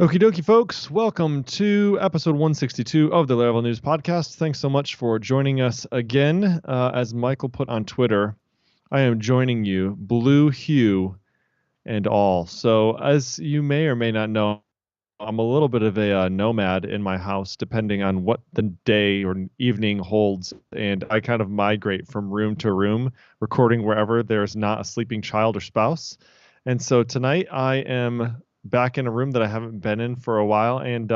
Okie dokie, folks. Welcome to episode 162 of the Laravel News Podcast. Thanks so much for joining us again. As Michael put on Twitter, I am joining you, blue hue and all. So, as you may or may not know, I'm a little bit of a nomad in my house, depending on what the day or evening holds. And I kind of migrate from room to room, recording wherever there's not a sleeping child or spouse. And so tonight I am back in a room that I haven't been in for a while, and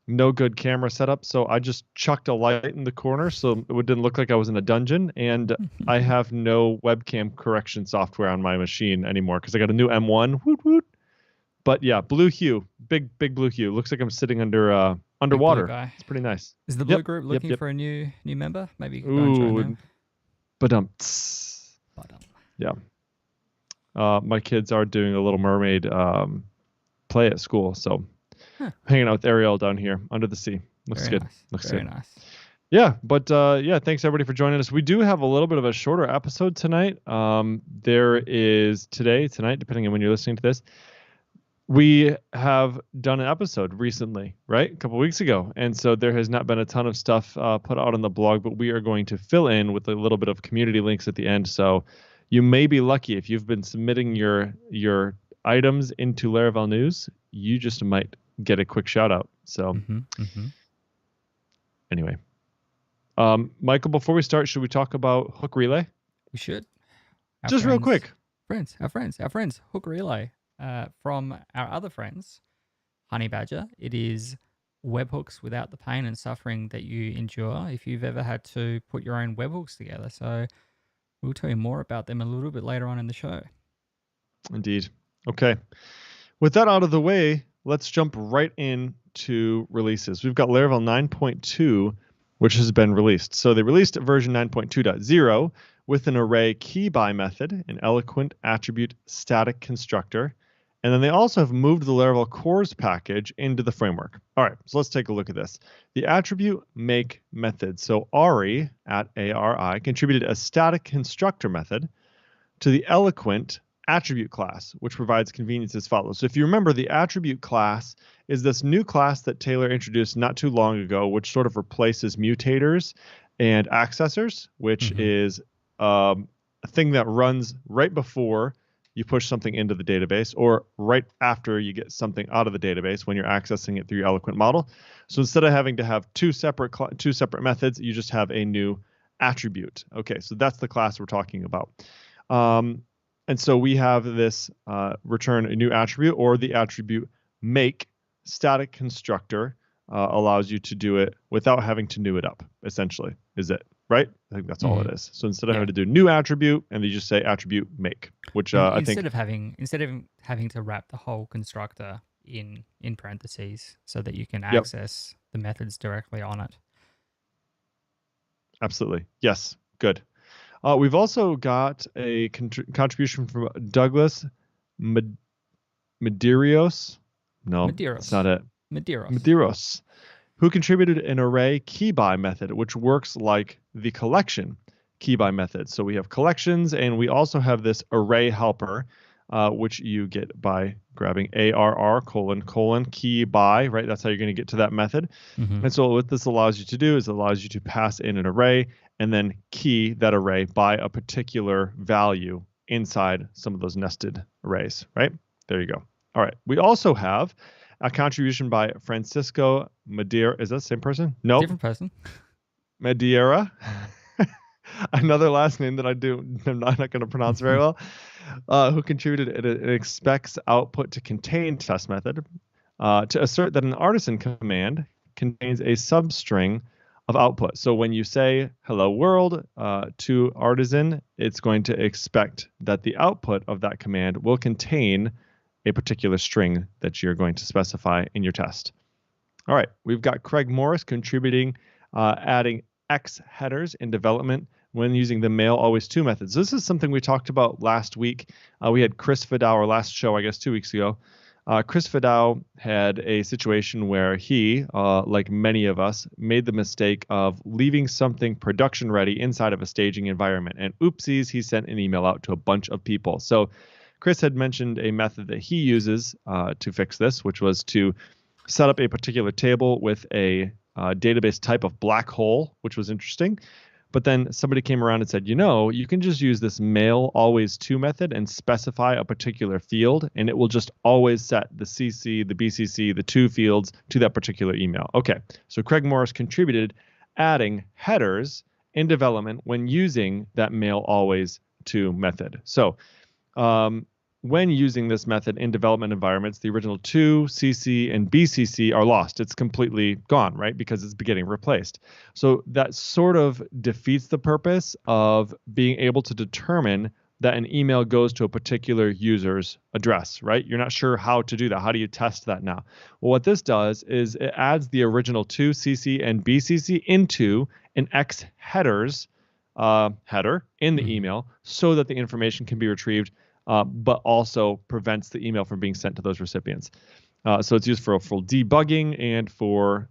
no good camera setup, so I just chucked a light in the corner so it didn't look like I was in a dungeon, and I have no webcam correction software on my machine anymore because I got a new M1. Woot woot. But yeah, blue hue, big blue hue. Looks like I'm sitting underwater. It's pretty nice. Is the blue group looking for a new member? Maybe you could go and join them. Yeah. My kids are doing a Little Mermaid play at school, so hanging out with Ariel down here under the sea. Looks good. Looks very nice. Yeah, but thanks everybody for joining us. We do have a little bit of a shorter episode tonight. There is tonight, depending on when you're listening to this. We have done an episode recently, right? A couple weeks ago. And so there has not been a ton of stuff put out on the blog, but we are going to fill in with a little bit of community links at the end. So you may be lucky if you've been submitting your items into Laravel News, you just might get a quick shout out. So anyway, Michael, before we start, should we talk about Hook Relay? We should. Real quick. Our friends, Hook Relay. From our other friends, Honey Badger, it is webhooks without the pain and suffering that you endure if you've ever had to put your own webhooks together. So we'll tell you more about them a little bit later on in the show. Indeed. Okay. With that out of the way, let's jump right into releases. We've got Laravel 9.2, which has been released. So they released version 9.2.0 with an array key by method, an eloquent attribute static constructor. And then they also have moved the Laravel cores package into the framework. All right, so let's take a look at this. The attribute make method. So Ari at ARI contributed a static constructor method to the eloquent attribute class, which provides convenience as follows. So if you remember, the attribute class is this new class that Taylor introduced not too long ago, which sort of replaces mutators and accessors, which is a thing that runs right before you push something into the database or right after you get something out of the database when you're accessing it through your eloquent model. So instead of having to have two separate methods, you just have a new attribute. Okay, so that's the class we're talking about. And so we have this return a new attribute, or the attribute make static constructor allows you to do it without having to new it up, essentially, is it? Right? I think that's all it is. So instead of having to do new attribute, and you just say attribute make, which I think instead of having to wrap the whole constructor in parentheses so that you can access the methods directly on it. Absolutely. Yes. Good. We've also got a contribution from Douglas Medeiros. No, that's not it. Medeiros, who contributed an array key by method, which works like the collection key by method. So we have collections, and we also have this array helper, which you get by grabbing ARR : key by, right? That's how you're going to get to that method. And so what this allows you to do is it allows you to pass in an array and then key that array by a particular value inside some of those nested arrays, right? There you go. All right. We also have a contribution by Francisco Madeira. Is that the same person? No. Different person. Madeira. Another last name that I'm not going to pronounce very well. Who contributed an expects output to contain test method to assert that an artisan command contains a substring of output. So when you say hello world to artisan, it's going to expect that the output of that command will contain a particular string that you're going to specify in your test. All right, we've got Craig Morris contributing, adding X headers in development when using the mail always to methods. This is something we talked about last week. We had Chris Fidau, our last show, I guess 2 weeks ago. Chris Fidau had a situation where he, like many of us, made the mistake of leaving something production ready inside of a staging environment. And oopsies, he sent an email out to a bunch of people. So Chris had mentioned a method that he uses to fix this, which was to set up a particular table with a database type of black hole, which was interesting. But then somebody came around and said, you can just use this mail always to method and specify a particular field, and it will just always set the CC, the BCC, the to fields to that particular email. Okay, so Craig Morris contributed adding headers in development when using that mail always to method. So when using this method in development environments, the original to, CC, and BCC are lost. It's completely gone, right? Because it's getting replaced. So that sort of defeats the purpose of being able to determine that an email goes to a particular user's address, right? You're not sure how to do that. How do you test that now? Well, what this does is it adds the original to, CC, and BCC into an X headers header in the email so that the information can be retrieved, but also prevents the email from being sent to those recipients. So it's used for debugging and for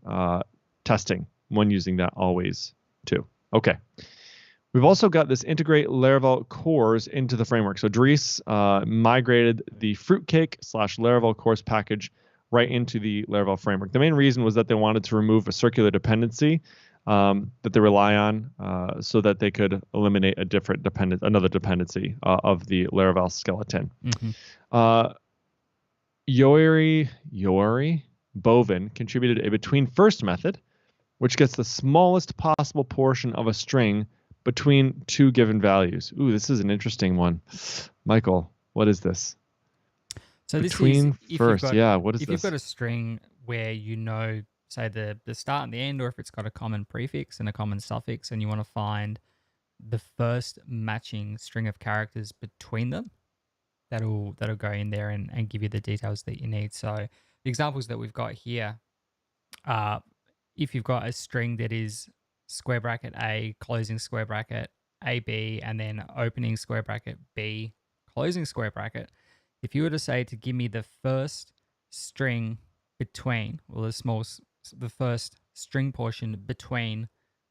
testing when using that always too. Okay. We've also got this integrate Laravel cores into the framework. So Dries migrated the fruitcake/Laravel cores package right into the Laravel framework. The main reason was that they wanted to remove a circular dependency that they rely on so that they could eliminate another dependency of the Laravel skeleton. Yoeri Bovin contributed a between first method, which gets the smallest possible portion of a string between two given values. Ooh, this is an interesting one. Michael, what is this? So between this is first, what is if this? you've got a string where say the start and the end, or if it's got a common prefix and a common suffix, and you want to find the first matching string of characters between them, that'll go in there and give you the details that you need. So the examples that we've got here are if you've got a string that is square bracket A, closing square bracket, AB, and then opening square bracket B, closing square bracket. If you were to say to give me the first string between, or the first string portion between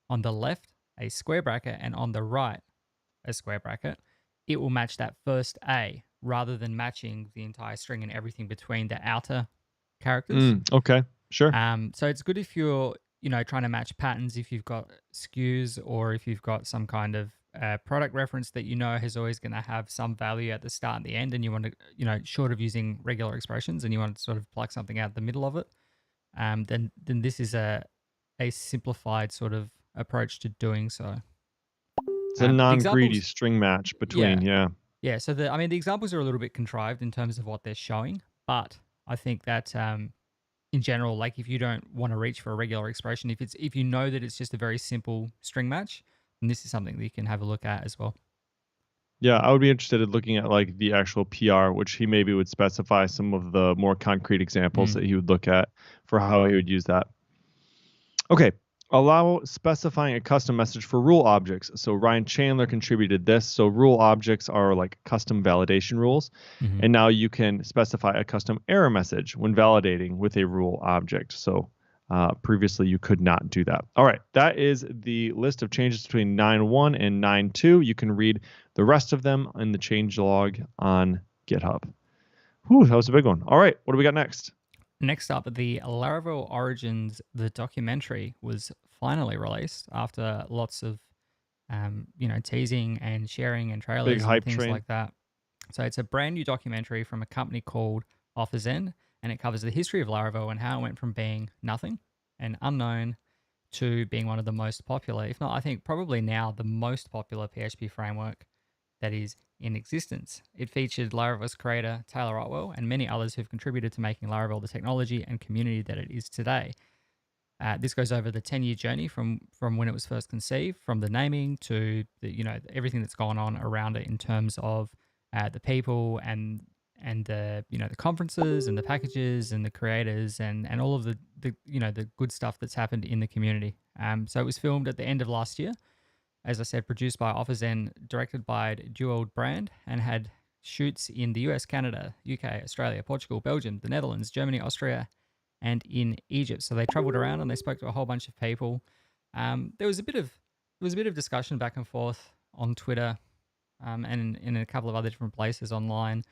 on the left, a square bracket, and on the right, a square bracket, it will match that first A rather than matching the entire string and everything between the outer characters. Okay, sure. So it's good if you're, trying to match patterns, if you've got SKUs or if you've got some kind of product reference that is always going to have some value at the start and the end, and you want to, short of using regular expressions, and you want to sort of pluck something out the middle of it, then this is a simplified sort of approach to doing so. It's a non-greedy string match between, Yeah, so the examples are a little bit contrived in terms of what they're showing, but I think that in general, like if you don't want to reach for a regular expression, if you know that it's just a very simple string match, then this is something that you can have a look at as well. Yeah, I would be interested in looking at like the actual PR, which he maybe would specify some of the more concrete examples that he would look at for how he would use that. Okay, allow specifying a custom message for rule objects. So Ryan Chandler contributed this. So rule objects are like custom validation rules. And now you can specify a custom error message when validating with a rule object. So previously you could not do that. All right, that is the list of changes between 9.1 and 9.2. You can read the rest of them in the changelog on GitHub. Whew, that was a big one. All right, what do we got next? Next up, the Laravel Origins, the documentary, was finally released after lots of, teasing and sharing and trailers Big hype and things train. like that. So it's a brand new documentary from a company called OfferZen, and it covers the history of Laravel and how it went from being nothing and unknown to being one of the most popular, if not, I think probably now the most popular PHP framework that is in existence. It featured Laravel's creator, Taylor Otwell, and many others who've contributed to making Laravel the technology and community that it is today. This goes over the 10-year journey from when it was first conceived, from the naming to everything that's gone on around it in terms of the people and the the conferences and the packages and the creators and all of the good stuff that's happened in the community. So it was filmed at the end of last year. As I said, produced by OfferZen, directed by Duold Brand, and had shoots in the US, Canada, UK, Australia, Portugal, Belgium, the Netherlands, Germany, Austria, and in Egypt. So they traveled around and they spoke to a whole bunch of people. There was a bit of discussion back and forth on Twitter and in a couple of other different places online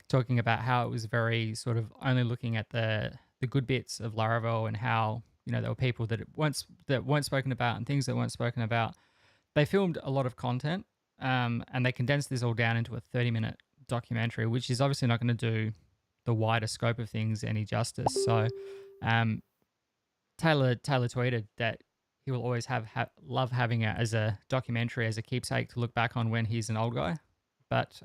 talking about how it was very sort of only looking at the good bits of Laravel, and how there were people that weren't spoken about and things that weren't spoken about. They filmed a lot of content, and they condensed this all down into a 30-minute documentary, which is obviously not going to do the wider scope of things any justice. So, um, Taylor tweeted that he will always love having it as a documentary, as a keepsake to look back on when he's an old guy. But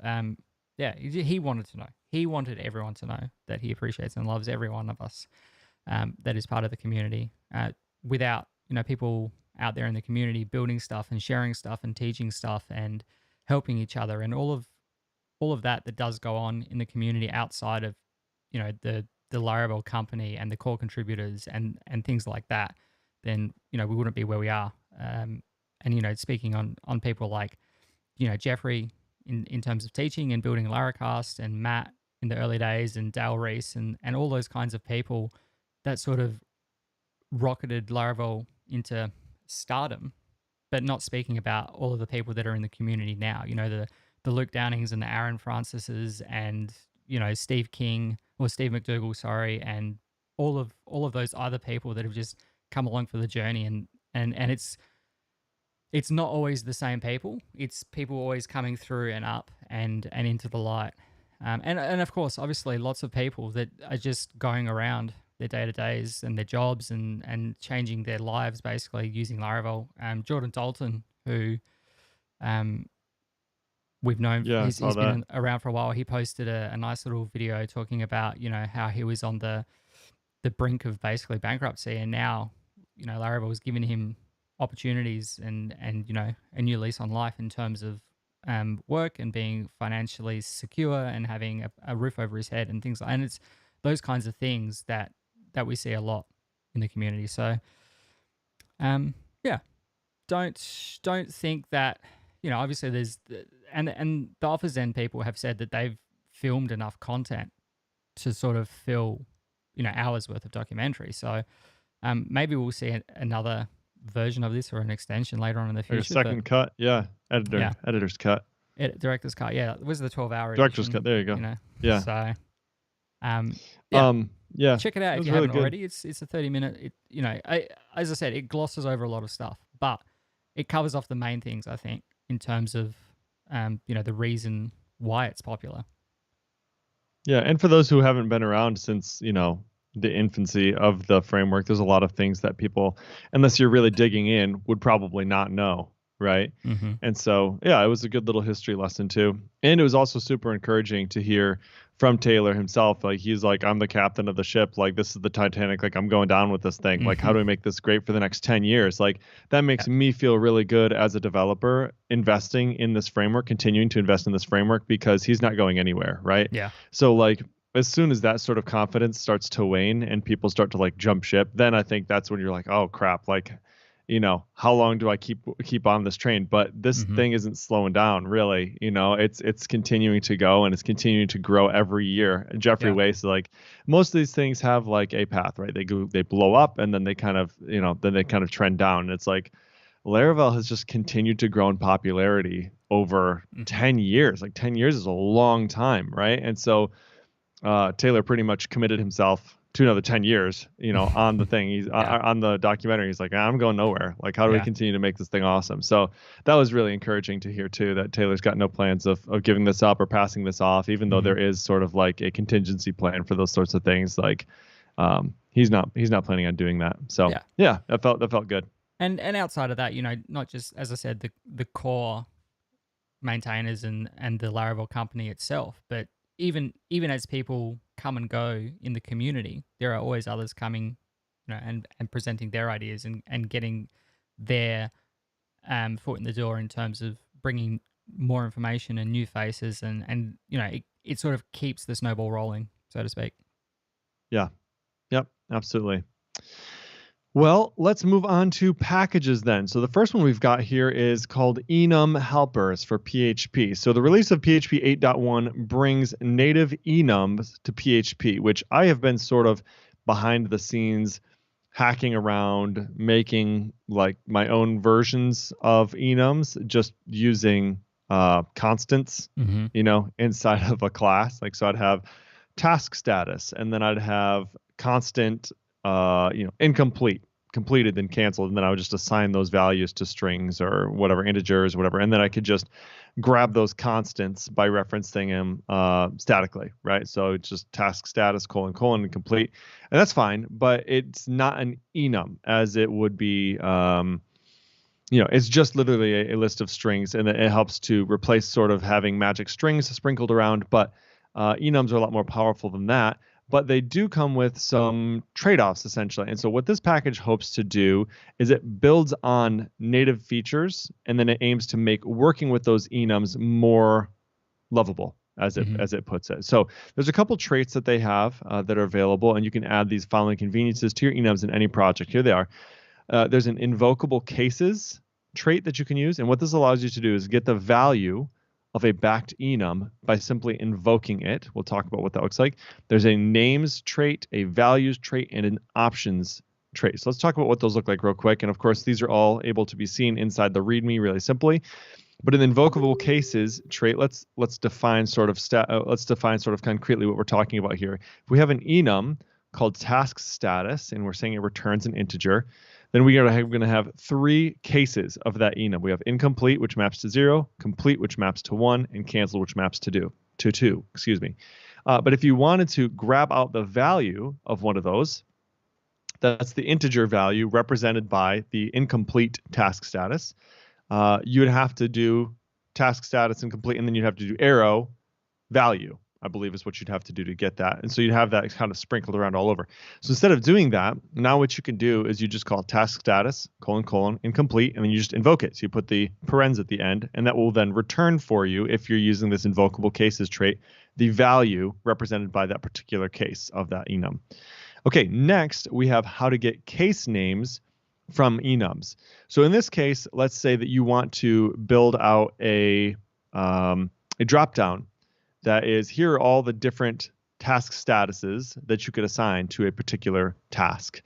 yeah, he wanted to know. He wanted everyone to know that he appreciates and loves every one of us that is part of the community. Without people out there in the community building stuff and sharing stuff and teaching stuff and helping each other, and all of that does go on in the community outside of the Laravel company and the core contributors and things like that, then we wouldn't be where we are. And speaking on people like Jeffrey in terms of teaching and building Laracast, and Matt in the early days, and Dale Reese, and all those kinds of people that sort of rocketed Laravel into stardom, but not speaking about all of the people that are in the community now. The Luke Downings and the Aaron Francises, and Steve King, or Steve McDougall, sorry, and all of those other people that have just come along for the journey. And it's not always the same people. It's people always coming through and up and into the light. And of course, obviously, lots of people that are just going around their day-to-days and their jobs and changing their lives basically using Laravel. Jordan Dalton, who we've known, Yeah, he's saw that. been around for a while. He posted a nice little video talking about how he was on the brink of basically bankruptcy, and now Laravel was giving him opportunities and a new lease on life in terms of work and being financially secure and having a roof over his head and things like. And it's those kinds of things that we see a lot in the community. So yeah, don't think that obviously there's and the Office End people have said that they've filmed enough content to sort of fill hours worth of documentary. So maybe we'll see another version of this or an extension later on in the future. Like a second cut, yeah. Editor's cut. Director's cut, yeah. It was the 12-hour Director's edition, cut, there you go. Yeah. So yeah. Check it out if you really haven't already. It's a 30-minute. As I said, it glosses over a lot of stuff, but it covers off the main things, I think, in terms of the reason why it's popular. Yeah, and for those who haven't been around since the infancy of the framework, there's a lot of things that people, unless you're really digging in, would probably not know, right? Mm-hmm. And so, yeah, it was a good little history lesson too. And it was also super encouraging to hear from Taylor himself. Like, he's like, I'm the captain of the ship. Like, this is the Titanic. Like, I'm going down with this thing. Like, how do we make this great for the next 10 years? Like, that makes me feel really good as a developer investing in this framework, continuing to invest in this framework, because he's not going anywhere, right? Yeah. So, like, as soon as that sort of confidence starts to wane and people start to like jump ship, then I think that's when you're like, oh crap, like, how long do I keep on this train? But this thing isn't slowing down, really. It's continuing to go, and it's continuing to grow every year. And Jeffrey Wace, like, most of these things have like a path, right? They blow up, and then they kind of trend down. And it's like Laravel has just continued to grow in popularity over 10 years. Like, 10 years is a long time, right? And so Taylor pretty much committed himself to another 10 years, on the thing. He's on the documentary. He's like, I'm going nowhere. Like, how do we continue to make this thing awesome? So that was really encouraging to hear too, that Taylor's got no plans of giving this up or passing this off, even though there is sort of like a contingency plan for those sorts of things. Like, he's not planning on doing that. So yeah, that felt good. And outside of that, not just, as I said, the core maintainers and the Laravel company itself, but even as people come and go in the community, there are always others coming, and presenting their ideas and getting their foot in the door in terms of bringing more information and new faces, and it sort of keeps the snowball rolling, so to speak. Yeah. Yep. Absolutely. Well, let's move on to packages then. So the first one we've got here is called enum helpers for PHP. So the release of PHP 8.1 brings native enums to PHP, which I have been sort of behind the scenes hacking around, making like my own versions of enums, just using constants, Mm-hmm. inside of a class. Like, so I'd have task status, and then I'd have constant, incomplete, completed, then canceled, and then I would just assign those values to strings or whatever, integers, whatever, and then I could just grab those constants by referencing them statically, right? So it's just task status : and complete, and that's fine, but it's not an enum as it would be. It's just literally a list of strings, and it helps to replace sort of having magic strings sprinkled around. But enums are a lot more powerful than that. But they do come with some trade-offs, essentially. And so what this package hopes to do is it builds on native features, and then it aims to make working with those enums more lovable, as it puts it. So there's a couple traits that they have that are available, and you can add these following conveniences to your enums in any project. Here they are. There's an invocable cases trait that you can use. And what this allows you to do is get the value of a backed enum by simply invoking it. We'll talk about what that looks like. There's a names trait, a values trait, and an options trait. So let's talk about what those look like real quick. And of course, these are all able to be seen inside the README really simply. But in the invocable cases trait, let's define sort of concretely what we're talking about here. If we have an enum called task status, and we're saying it returns an integer, then we're going to have three cases of that enum. We have incomplete, which maps to 0, complete, which maps to 1, and cancel, which maps to 2. But if you wanted to grab out the value of one of those, that's the integer value represented by the incomplete task status. You would have to do task status incomplete, and then you'd have to do arrow value, I believe is what you'd have to do to get that. And so you'd have that kind of sprinkled around all over. So instead of doing that, now what you can do is you just call task status : incomplete, and then you just invoke it. So you put the parens at the end, and that will then return for you, if you're using this invocable cases trait, the value represented by that particular case of that enum. Okay, next we have how to get case names from enums. So in this case, let's say that you want to build out a dropdown that is, here are all the different task statuses that you could assign to a particular task.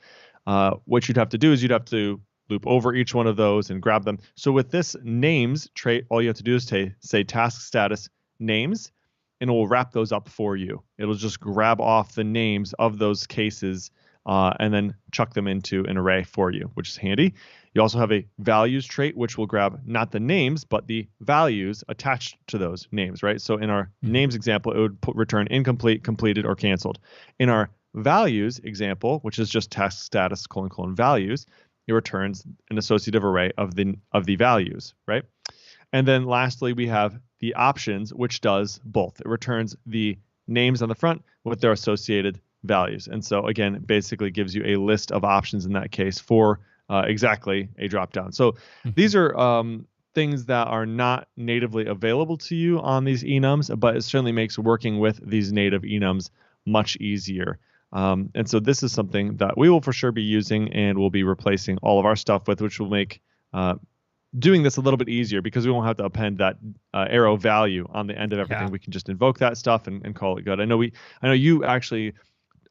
What you'd have to do is you'd have to loop over each one of those and grab them. So with this names trait, all you have to do is say task status names, and it will wrap those up for you. It'll just grab off the names of those cases and then chuck them into an array for you, which is handy. You also have a values trait, which will grab not the names, but the values attached to those names, right? So in our names example, it would return incomplete, completed, or canceled. In our values example, which is just task status : values, it returns an associative array of the values, right? And then lastly, we have the options, which does both. It returns the names on the front with their associated values. And so again, it basically gives you a list of options in that case for exactly a dropdown. So these are things that are not natively available to you on these enums, but it certainly makes working with these native enums much easier. And so this is something that we will for sure be using, and we'll be replacing all of our stuff with, which will make doing this a little bit easier, because we won't have to append that arrow value on the end of everything. Yeah. We can just invoke that stuff and call it good. I know you actually.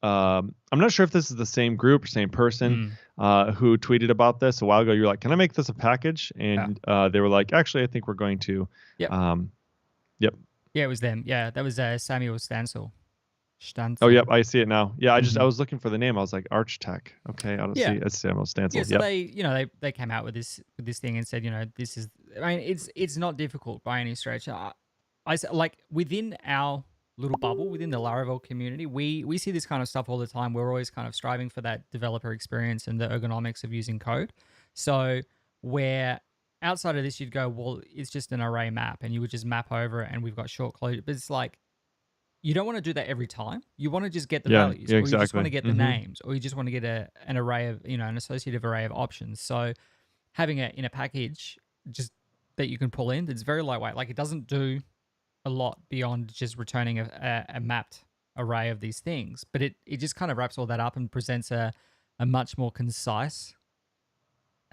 I'm not sure if this is the same group or same person who tweeted about this a while ago. You're like, can I make this a package? And they were like, actually, I think we're going to. Yep. Yep. Yeah, it was them. Yeah, that was Samuel Stansel. Oh, yep, I see it now. Yeah, I was looking for the name. I was like, ArchTech. Okay, I don't see. It's Samuel Stansel. Yeah, so they came out with this thing and said, this is. I mean, it's not difficult by any stretch. I like within our little bubble within the Laravel community, we see this kind of stuff all the time. We're always kind of striving for that developer experience and the ergonomics of using code. So where outside of this, you'd go, well, it's just an array map, and you would just map over it, and we've got short closure. But it's like, you don't want to do that every time. You want to just get the values, or you just want to get the names, or you just want to get an array of, an associative array of options. So having it in a package just that you can pull in, it's very lightweight. Like, it doesn't do a lot beyond just returning a mapped array of these things, but it just kind of wraps all that up and presents a much more concise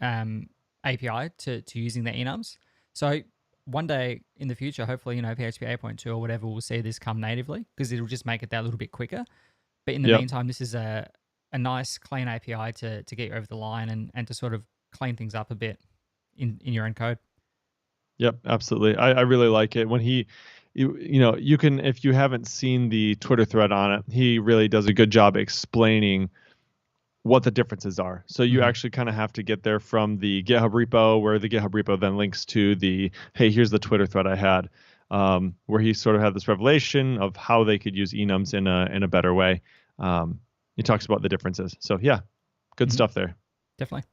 API to using the enums. So one day in the future, hopefully, PHP 8.2 or whatever, we'll see this come natively, because it'll just make it that little bit quicker. But in the meantime, this is a nice clean API to get you over the line and to sort of clean things up a bit in your own code. Yep, absolutely. I really like it when you can, if you haven't seen the Twitter thread on it, he really does a good job explaining what the differences are. So you Mhm. actually kind of have to get there from the GitHub repo, where the GitHub repo then links to the, hey, here's the Twitter thread I had, where he sort of had this revelation of how they could use enums in a better way. He talks about the differences. So yeah, good Mhm. stuff there. Definitely.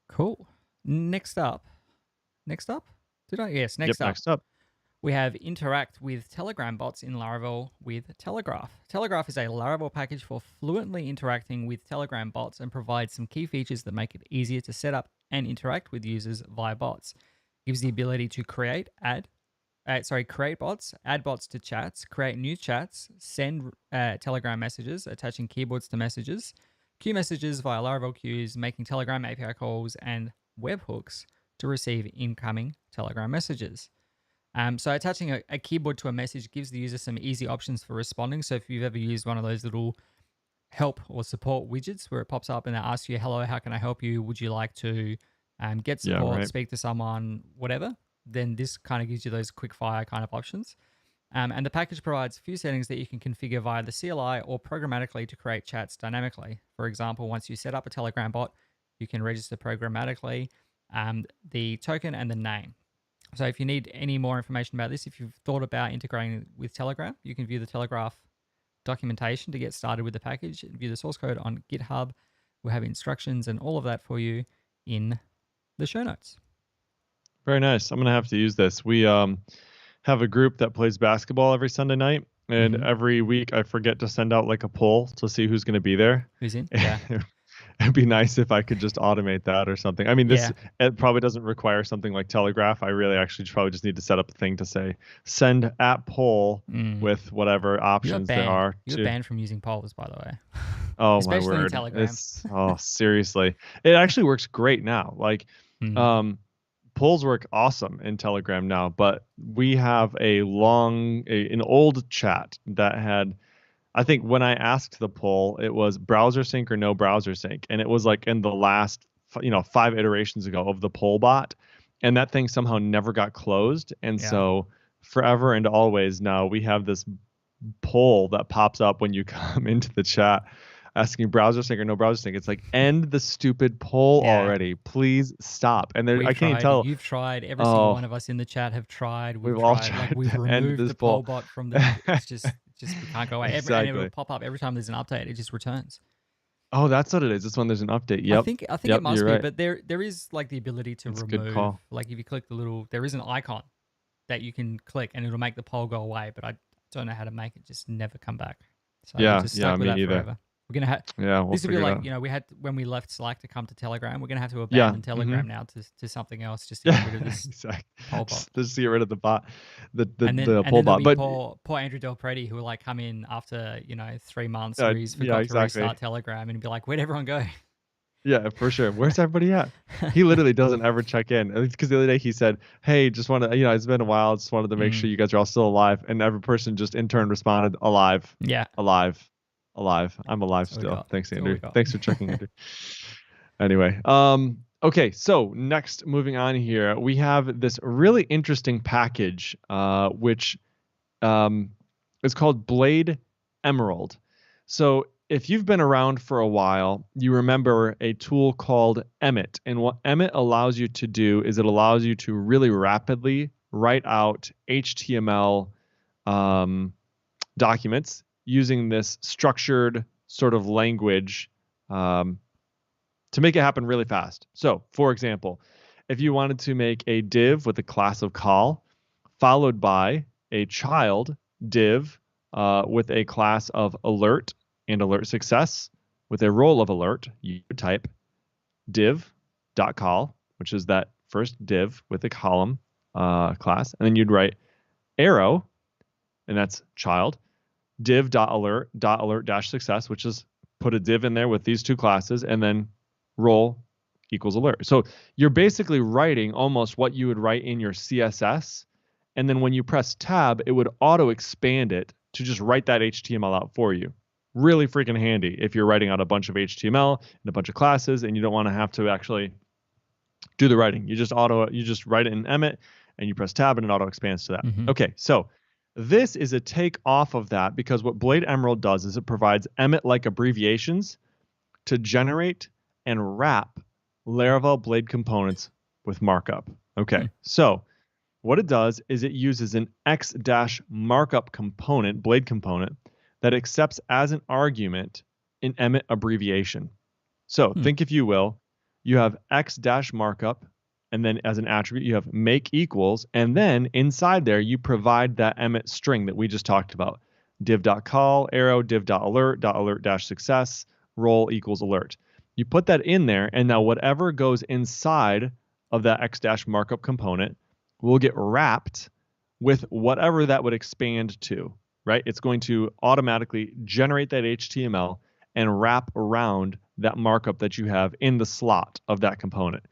Cool. Next up. Next up? Did I? Yes, Yep, next up. next up. We have interact with Telegram bots in Laravel with Telegraph. Telegraph is a Laravel package for fluently interacting with Telegram bots and provides some key features that make it easier to set up and interact with users via bots. It gives the ability to create bots, add bots to chats, create new chats, send Telegram messages, attaching keyboards to messages, queue messages via Laravel queues, making Telegram API calls, and webhooks to receive incoming Telegram messages. So attaching a keyboard to a message gives the user some easy options for responding. So if you've ever used one of those little help or support widgets where it pops up and it asks you, hello, how can I help you? Would you like to get Yeah, support, right. speak to someone, whatever? Then this kind of gives you those quick fire kind of options. And the package provides a few settings that you can configure via the CLI or programmatically to create chats dynamically. For example, once you set up a Telegram bot, you can register programmatically the token and the name. So if you need any more information about this, if you've thought about integrating with Telegram, you can view the Telegraph documentation to get started with the package and view the source code on GitHub. We'll have instructions and all of that for you in the show notes. Very nice. I'm gonna have to use this. We have a group that plays basketball every Sunday night, and every week I forget to send out like a poll to see who's going to be there. Who's in? Yeah. It'd be nice if I could just automate that or something. I mean, Yeah. it probably doesn't require something like Telegraph. I really actually probably just need to set up a thing to say send at poll with whatever You're options there banned. are You're to. banned from using polls, by the way. Oh my Especially in word. Telegram. Seriously. It actually works great now. Like Mm. polls work awesome in Telegram now, but we have an old chat that had, I think when I asked the poll, it was browser sync or no browser sync, and it was like in the last 5 iterations ago of the poll bot, and that thing somehow never got closed, and Yeah. so forever and always now we have this poll that pops up when you come into the chat asking browser sync or no browser sync. It's like, end the stupid poll Yeah. already. Please stop. And there, We've I can't even tried. tell. You've tried. Every single one Oh, of us in the chat have tried. We've we've all tried. Like tried we've to end removed this the poll poll. bot from the. It's just we can't go away. And it will Exactly. pop up every time there's an update. It just returns. Oh, that's what it is. This one, there's an update. Yep. I think it Yep. must You're be, right. but there is like the ability to It's a good remove. call. Like if you click the little, there is an icon that you can click and it'll make the poll go away. But I don't know how to make it just never come back. So we're Yeah. just Yeah. stuck with Me that neither. forever. We're gonna have Yeah. We'll this would be figure it like out. we had when we left Slack to come to Telegram. We're gonna have to Yeah. abandon Telegram now to something else just to Yeah. get rid of this Exactly. poll bot. Just to get rid of the bot, the And poll then there'll bot. be But poor Andrew Del Preti who will like come in after 3 months where he's yeah, forgot to exactly. restart Telegram and be like, where'd everyone go? Yeah, for sure. Where's everybody at? He literally doesn't ever check in. Because the other day he said, "Hey, just want to, it's been a while. Just wanted to make sure you guys are all still alive." And every person just in turn responded, "Alive, Yeah, alive, alive. I'm alive that's all we still. got. Thanks, That's all we Andrew. got. Thanks for checking, Andrew." Anyway, okay. So next, moving on here, we have this really interesting package, which is called Blade Emerald. So if you've been around for a while, you remember a tool called Emmet. And what Emmet allows you to do is it allows you to really rapidly write out HTML documents using this structured sort of language to make it happen really fast. So, for example, if you wanted to make a div with a class of call, followed by a child div with a class of alert and alert success with a role of alert, you would type div.call, which is that first div with a column class, and then you'd write arrow, and that's child, div.alert.alert-success, which is put a div in there with these two classes, and then role equals alert. So you're basically writing almost what you would write in your CSS, and then when you press tab, it would auto expand it to just write that HTML out for you. Really freaking handy if you're writing out a bunch of HTML and a bunch of classes and you don't want to have to actually do the writing. You just write it in Emmet and you press tab and it auto expands to that. Mm-hmm. Okay, so this is a take off of that because what Blade Emerald does is it provides Emmet-like abbreviations to generate and wrap Laravel Blade components with markup. Okay, so what it does is it uses an x-markup component, Blade component, that accepts as an argument an Emmet abbreviation. So think, if you will, you have x-markup, and then as an attribute, you have make equals, and then inside there, you provide that Emmet string that we just talked about. Div.call, arrow, div.alert.alert-success, role equals alert. You put that in there, and now whatever goes inside of that x-markup component will get wrapped with whatever that would expand to, right? It's going to automatically generate that HTML and wrap around that markup that you have in the slot of that component.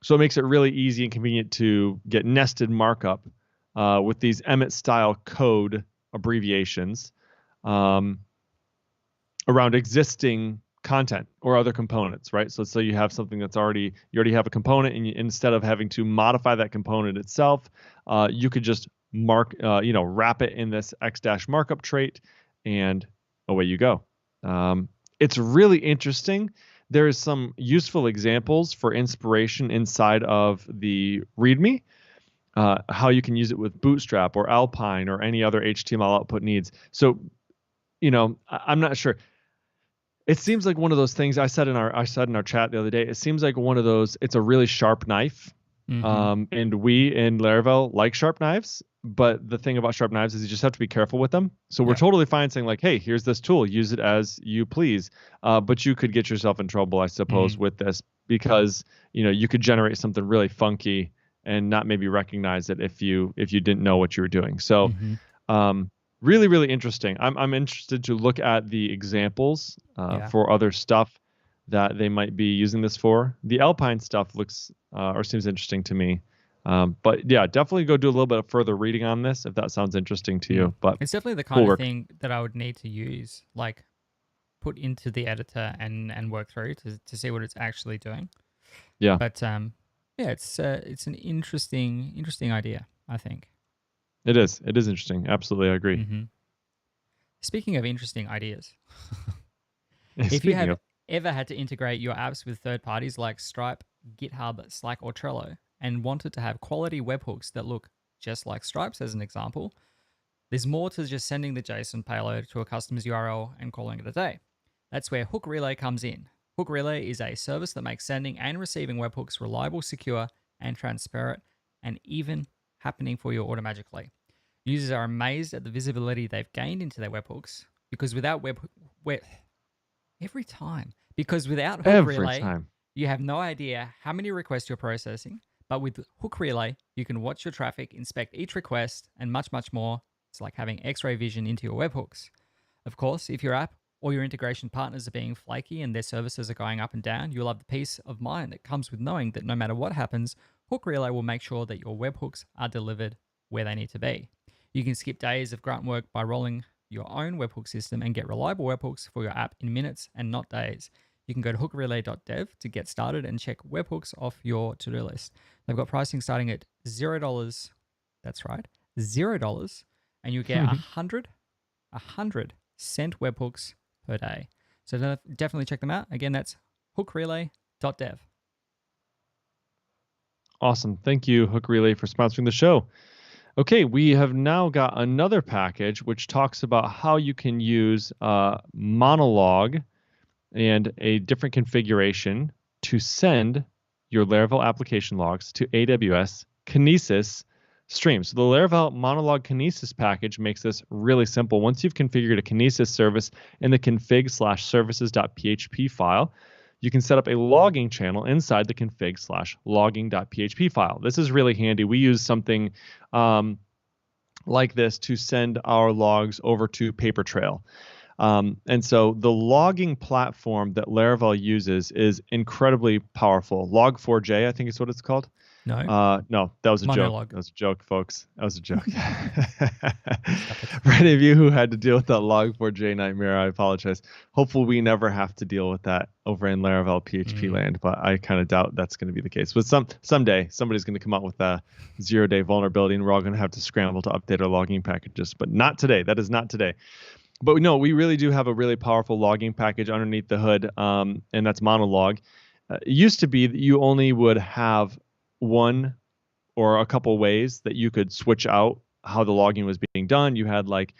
So it makes it really easy and convenient to get nested markup with these Emmet style code abbreviations around existing content or other components, right? So let's say you have something that's you already have a component, and instead of having to modify that component itself, you could just wrap it in this x-markup trait, and away you go. It's really interesting. There's some useful examples for inspiration inside of the README, how you can use it with Bootstrap or Alpine or any other HTML output needs. So, I'm not sure. It seems like one of those things I said in our chat the other day. It seems like one of those. It's a really sharp knife, and we in Laravel like sharp knives. But the thing about sharp knives is you just have to be careful with them. So we're totally fine saying like, hey, here's this tool, use it as you please. But you could get yourself in trouble, I suppose, with this because you could generate something really funky and not maybe recognize it if you didn't know what you were doing. So really, really interesting. I'm interested to look at the examples for other stuff that they might be using this for. The Alpine stuff looks or seems interesting to me. But yeah, definitely go do a little bit of further reading on this if that sounds interesting to you. But it's definitely the kind of thing that I would need to use, like put into the editor and work through to see what it's actually doing. Yeah. But it's an interesting idea, I think. It is. It is interesting. Absolutely, I agree. Speaking of interesting ideas, if you have ever had to integrate your apps with third parties like Stripe, GitHub, Slack, or Trello, and wanted to have quality webhooks that look just like Stripe's as an example, there's more to just sending the JSON payload to a customer's URL and calling it a day. That's where Hook Relay comes in. Hook Relay is a service that makes sending and receiving webhooks reliable, secure, and transparent, and even happening for you automatically. Users are amazed at the visibility they've gained into their webhooks because without Hook Relay, you have no idea how many requests you're processing. But with Hook Relay, you can watch your traffic, inspect each request, and much, much more. It's like having X-ray vision into your webhooks. Of course, if your app or your integration partners are being flaky and their services are going up and down, you'll have the peace of mind that comes with knowing that no matter what happens, Hook Relay will make sure that your webhooks are delivered where they need to be. You can skip days of grunt work by rolling your own webhook system and get reliable webhooks for your app in minutes and not days. You can go to hookrelay.dev to get started and check webhooks off your to-do list. They've got pricing starting at $0. That's right, $0. And you get 100 sent webhooks per day. So definitely check them out. Again, that's hookrelay.dev. Awesome. Thank you, Hook Relay, for sponsoring the show. Okay, we have now got another package which talks about how you can use Monologue and a different configuration to send your Laravel application logs to AWS Kinesis streams. So the Laravel Monologuekinesis package makes this really simple. Once you've configured a Kinesis service in the config/services.php file, you can set up a logging channel inside the config/logging.php file. This is really handy. We use something like this to send our logs over to Papertrail. And so the logging platform that Laravel uses is incredibly powerful. Log4j, I think is what it's called. No? No, that was a joke. Monologue. That was a joke, folks. That was a joke. Stop it. For any of you who had to deal with that log4j nightmare, I apologize. Hopefully, we never have to deal with that over in Laravel PHP land, but I kind of doubt that's going to be the case. But someday, somebody's going to come out with a 0-day vulnerability, and we're all going to have to scramble to update our logging packages. But not today. That is not today. But no, we really do have a really powerful logging package underneath the hood, and that's Monologue. It used to be that you only would have one or a couple ways that you could switch out how the logging was being done. You had like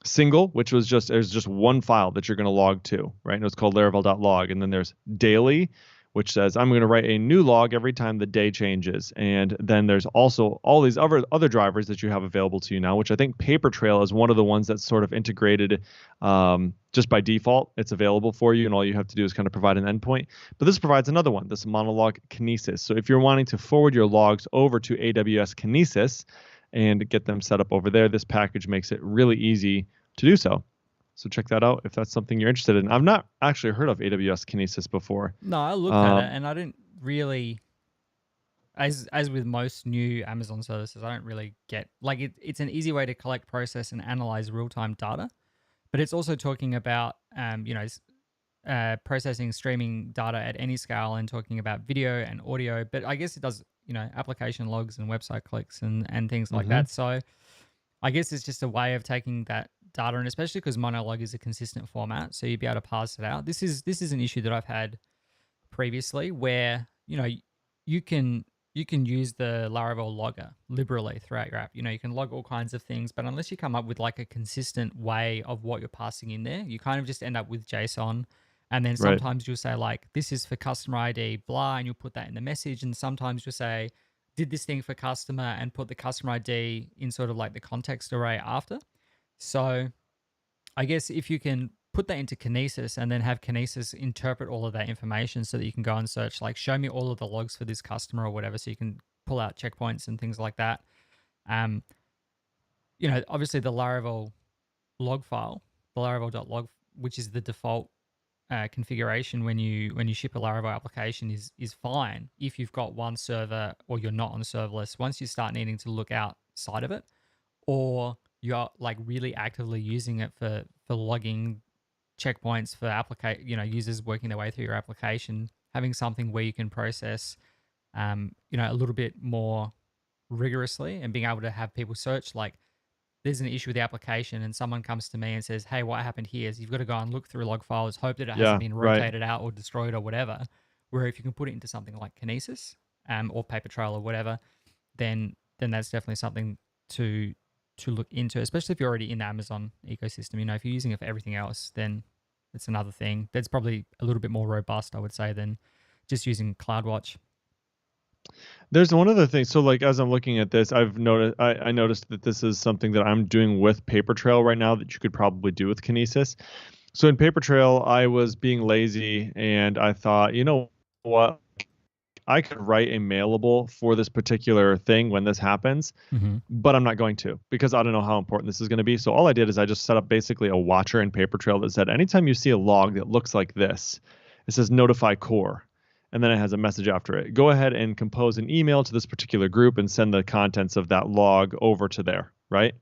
single, which was there's just one file that you're going to log to, right? And it was called laravel.log. And then there's daily, which says I'm going to write a new log every time the day changes. And then there's also all these other drivers that you have available to you now, which I think Papertrail is one of the ones that's sort of integrated just by default. It's available for you, and all you have to do is kind of provide an endpoint. But this provides another one, this Monologuekinesis. So if you're wanting to forward your logs over to AWS Kinesis and get them set up over there, this package makes it really easy to do so. So check that out if that's something you're interested in. I've not actually heard of AWS Kinesis before. No, I looked at it and I didn't really, as with most new Amazon services, I don't really get, like it's an easy way to collect, process, and analyze real-time data. But it's also talking about, processing, streaming data at any scale, and talking about video and audio. But I guess it does, application logs and website clicks and things like that. So I guess it's just a way of taking that data, and especially because Monologue is a consistent format, so you'd be able to parse it out. This is an issue that I've had previously, where you can use the Laravel logger liberally throughout your app. You can log all kinds of things, but unless you come up with like a consistent way of what you're passing in there, you kind of just end up with JSON. And then sometimes you'll say like, this is for customer ID, blah, and you'll put that in the message. And sometimes you'll say, did this thing for customer, and put the customer ID in sort of like the context array after. So I guess if you can put that into Kinesis and then have Kinesis interpret all of that information so that you can go and search, like, show me all of the logs for this customer or whatever, so you can pull out checkpoints and things like that. Obviously the Laravel log file, the Laravel.log, which is the default configuration when you ship a Laravel application, is fine if you've got one server or you're not on serverless. Once you start needing to look outside of it, or you're like really actively using it for logging checkpoints for users working their way through your application, having something where you can process a little bit more rigorously, and being able to have people search, like, there's an issue with the application and someone comes to me and says, hey, what happened here is you've got to go and look through log files, hope that it hasn't been rotated out or destroyed or whatever. Where if you can put it into something like Kinesis or Papertrail or whatever, then that's definitely something to look into, especially if you're already in the Amazon ecosystem. If you're using it for everything else, then it's another thing. That's probably a little bit more robust, I would say, than just using CloudWatch. There's one other thing. So like, as I'm looking at this, I noticed that this is something that I'm doing with Papertrail right now that you could probably do with Kinesis. So in Papertrail, I was being lazy and I thought, you know what? I could write a mailable for this particular thing when this happens, but I'm not going to, because I don't know how important this is going to be. So all I did is I just set up basically a watcher in Papertrail that said, anytime you see a log that looks like this, it says notify core. And then it has a message after it. Go ahead and compose an email to this particular group and send the contents of that log over to there, right?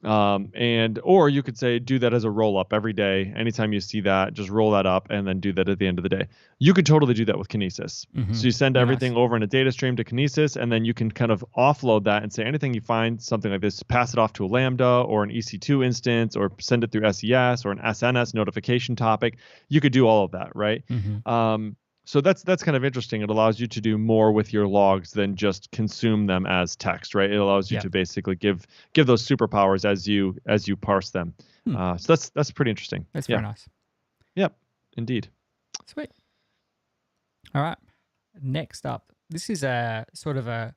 Or you could say, do that as a roll up every day. Anytime you see that, just roll that up and then do that at the end of the day. You could totally do that with Kinesis. So you send everything over in a data stream to Kinesis, and then you can kind of offload that and say, anything you find, something like this, pass it off to a Lambda or an EC2 instance, or send it through SES or an SNS notification topic. You could do all of that, right? So that's kind of interesting. It allows you to do more with your logs than just consume them as text, right? It allows you to basically give those superpowers as you parse them. So that's pretty interesting. That's very nice. Yep, indeed. Sweet. All right. Next up, this is a sort of a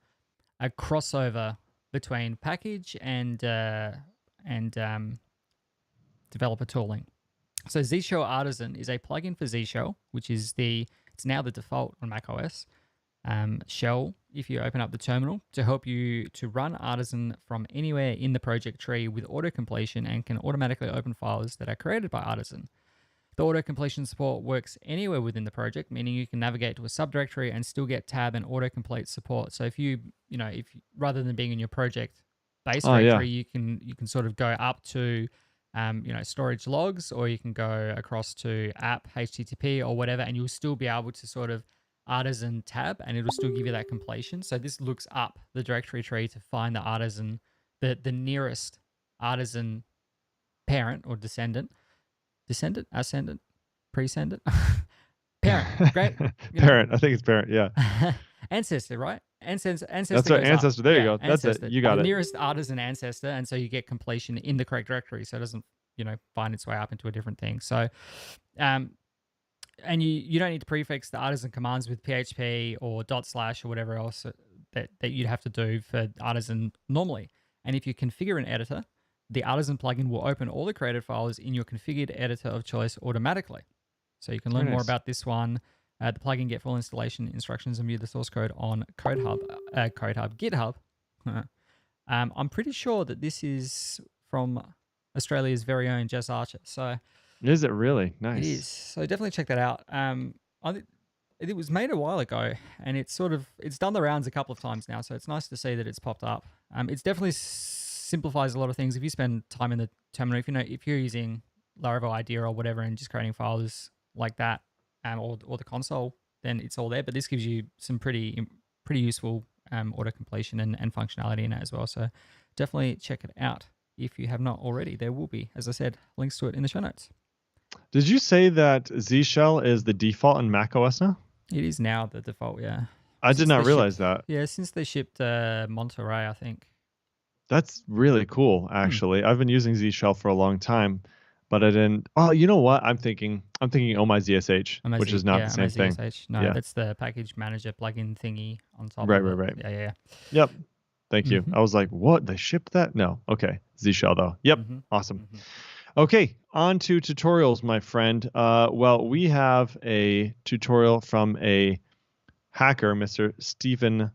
crossover between package and developer tooling. So ZShowArtisan is a plugin for ZShow, which is it's now the default on macOS shell if you open up the terminal, to help you to run Artisan from anywhere in the project tree with auto completion, and can automatically open files that are created by Artisan. The auto completion support works anywhere within the project, meaning you can navigate to a subdirectory and still get tab and autocomplete support. So if rather than being in your project base directory, you can sort of go up to storage logs, or you can go across to app HTTP or whatever, and you'll still be able to sort of artisan tab, and it'll still give you that completion. So this looks up the directory tree to find the artisan, the nearest artisan parent or ascendant, prescendant, parent, great, parent. I think it's parent. Yeah. Ancestor, right? Ancestor. That's right. Ancestor. There you go. That's ancestor. it. You got the it. Nearest artisan ancestor, and so you get completion in the correct directory, so it doesn't find its way up into a different thing. So, and you don't need to prefix the artisan commands with PHP or / or whatever else that you'd have to do for artisan normally. And if you configure an editor, the artisan plugin will open all the created files in your configured editor of choice automatically. So you can learn more about this one. The plugin, get full installation instructions, and view the source code on GitHub. I'm pretty sure that this is from Australia's very own Jess Archer. So is it really? Nice. It is. So definitely check that out. It was made a while ago, and it's done the rounds a couple of times now. So it's nice to see that it's popped up. It's definitely simplifies a lot of things. If you spend time in the terminal, if you're using Laravel IDEA or whatever and just creating files like that, or the console, then it's all there. But this gives you some pretty useful auto completion and functionality in it as well. So definitely check it out if you have not already. There will be, as I said, links to it in the show notes. Did you say that Z Shell is the default in Mac OS now? It is now the default, yeah. I did not realize that. Yeah, since they shipped Monterey, I think. That's really cool, actually. I've been using Z Shell for a long time, but I didn't. Oh, you know what? I'm thinking Oh My ZSH, which is not the same thing. No, that's the package manager plugin thingy on top. Right. Yeah. Yep. Thank you. I was like, what? They shipped that? No. Okay. Z Shell though. Yep. Awesome. Okay, on to tutorials, my friend. Well, we have a tutorial from a hacker, Mr. Stephen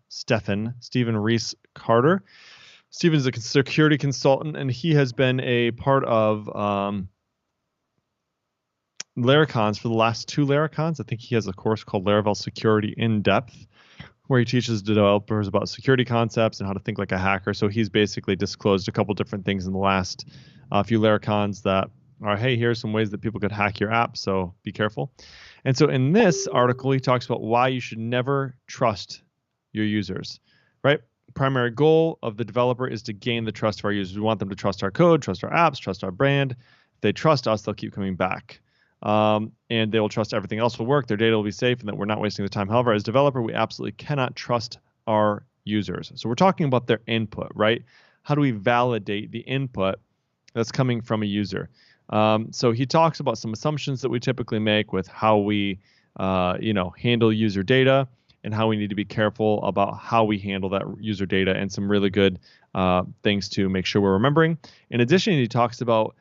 Reese Carter. Stephen is a security consultant, and he has been a part of Laracons for the last 2 Laracons. I think he has a course called Laravel Security in Depth, where he teaches developers about security concepts and how to think like a hacker. So he's basically disclosed a couple different things in the last few Laracons that are, hey, here's some ways that people could hack your app, so be careful. And so in this article, he talks about why you should never trust your users, right? Primary goal of the developer is to gain the trust of our users. We want them to trust our code, trust our apps, trust our brand. If they trust us, they'll keep coming back. And they will trust everything else will work, their data will be safe, and that we're not wasting the time. However, as a developer, we absolutely cannot trust our users. So we're talking about their input, right? How do we validate the input that's coming from a user? So he talks about some assumptions that we typically make with how we, handle user data, and how we need to be careful about how we handle that user data, and some really good things to make sure we're remembering. In addition, he talks about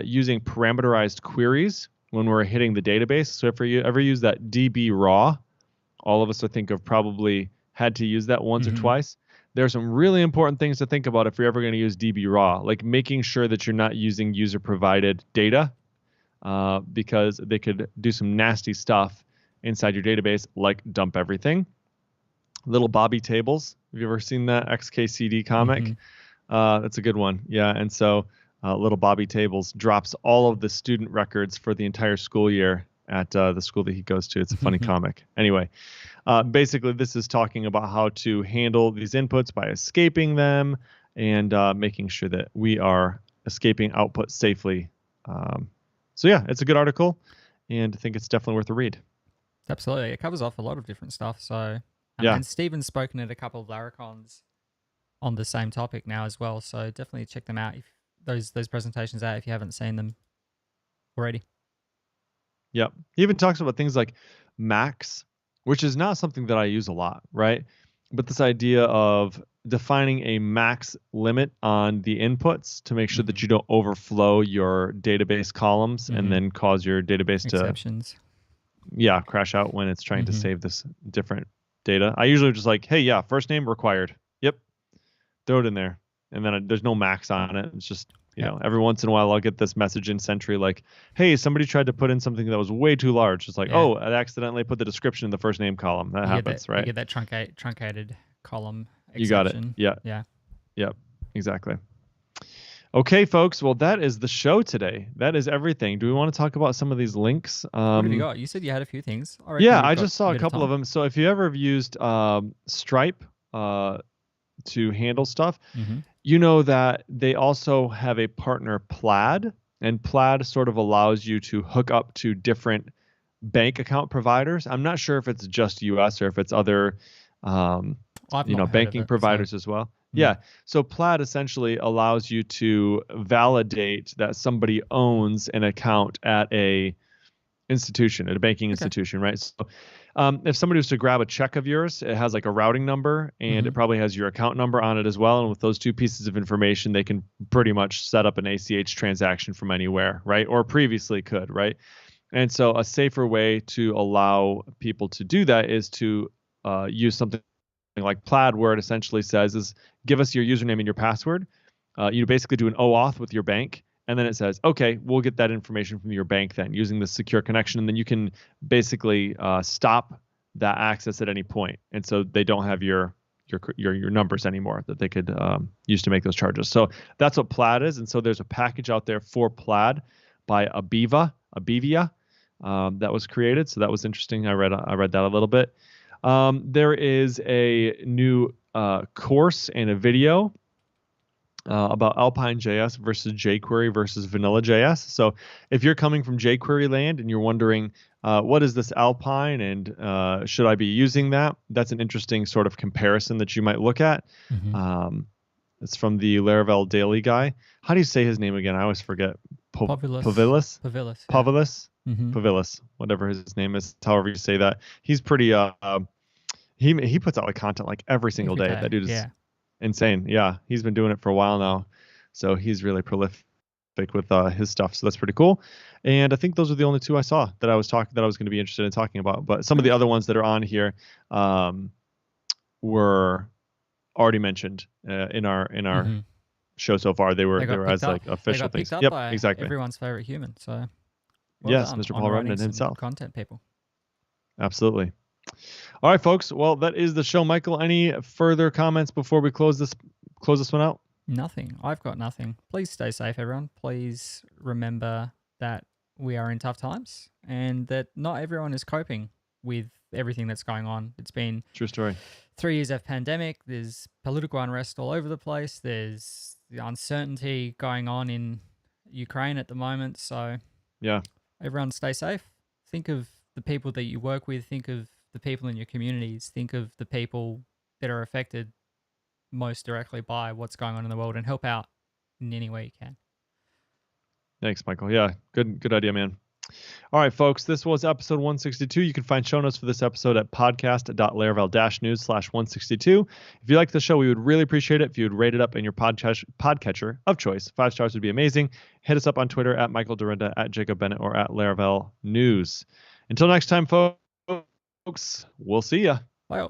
using parameterized queries when we're hitting the database. So if you ever use that DB raw, all of us I think have probably had to use that once or twice. There are some really important things to think about if you're ever going to use DB raw, like making sure that you're not using user provided data, because they could do some nasty stuff inside your database, like dump everything. Little Bobby tables. Have you ever seen that XKCD comic? That's a good one. Yeah. And so Little Bobby tables drops all of the student records for the entire school year at the school that he goes to. It's a funny comic. Anyway, basically this is talking about how to handle these inputs by escaping them, and making sure that we are escaping output safely. So yeah, it's a good article, and I think it's definitely worth a read. Absolutely. It covers off a lot of different stuff. So yeah. And Stephen's spoken at a couple of Laracons on the same topic now as well. So definitely check them out, if those presentations out, if you haven't seen them already. Yep. He even talks about things like max, which is not something that I use a lot, right? But this idea of defining a max limit on the inputs to make sure that you don't overflow your database columns and then cause your database exceptions. To crash out when it's trying to save this different data. I usually just like, hey, first name required. Yep. Throw it in there. And then there's no max on it. It's just Every once in a while I'll get this message in Sentry like, hey, somebody tried to put in something that was way too large. It's like, oh, I accidentally put the description in the first name column. That happens, right? You get that truncated column exception. You got it. Yeah. Yeah. Yep. Exactly. Okay, folks. Well, that is the show today. That is everything. Do we want to talk about some of these links? What have you got? You said you had a few things. I just saw a couple of them. So if you ever have used Stripe to handle stuff, you know that they also have a partner, Plaid, and Plaid sort of allows you to hook up to different bank account providers. I'm not sure if it's just US or if it's other banking providers as well. Yeah. So Plaid essentially allows you to validate that somebody owns an account at a institution, at a banking institution, right? So if somebody was to grab a check of yours, it has like a routing number and it probably has your account number on it as well. And with those two pieces of information, they can pretty much set up an ACH transaction from anywhere, right? Or previously could, right? And so a safer way to allow people to do that is to use something like Plaid, where it essentially says is give us your username and your password. You basically do an OAuth with your bank. And then it says, okay, we'll get that information from your bank then using the secure connection. And then you can basically stop that access at any point. And so they don't have your numbers anymore that they could use to make those charges. So that's what Plaid is. And so there's a package out there for Plaid by Abivia that was created. So that was interesting. I read that a little bit. There is a new course and a video about Alpine.js versus jQuery versus Vanilla.js. So if you're coming from jQuery land and you're wondering, what is this Alpine and should I be using that? That's an interesting sort of comparison that you might look at. It's from the Laravel Daily guy. How do you say his name again? I always forget. Pavilis? Pavilis, whatever his name is, however you say that. He's pretty, he puts out like content like every single day. That dude is insane. Yeah, he's been doing it for a while now, so he's really prolific with his stuff. So that's pretty cool. And I think those are the only two I saw that I was going to be interested in talking about. But some of the other ones that are on here were already mentioned in our show so far. They were as like official things. Yep, exactly. Everyone's favorite human. So yes, Mr. Paul Remnant himself. Content people. Absolutely. All right, folks. Well, that is the show. Michael, any further comments before we close this one out? Nothing. I've got nothing. Please stay safe, everyone. Please remember that we are in tough times and that not everyone is coping with everything that's going on. It's been true story. 3 years of pandemic. There's political unrest all over the place. There's the uncertainty going on in Ukraine at the moment. So yeah, everyone stay safe. Think of the people that you work with. Think of the people in your communities. Think of the people that are affected most directly by what's going on in the world and help out in any way you can. Thanks, Michael. Yeah, good idea, man. All right, folks, this was episode 162. You can find show notes for this episode at podcast.laravel-news/162. If you like the show, we would really appreciate it if you would rate it up in your podcatcher of choice. 5 stars would be amazing. Hit us up on Twitter at Michael Dorinda, at Jacob Bennett, or at Laravel News. Until next time, folks, we'll see ya. Bye.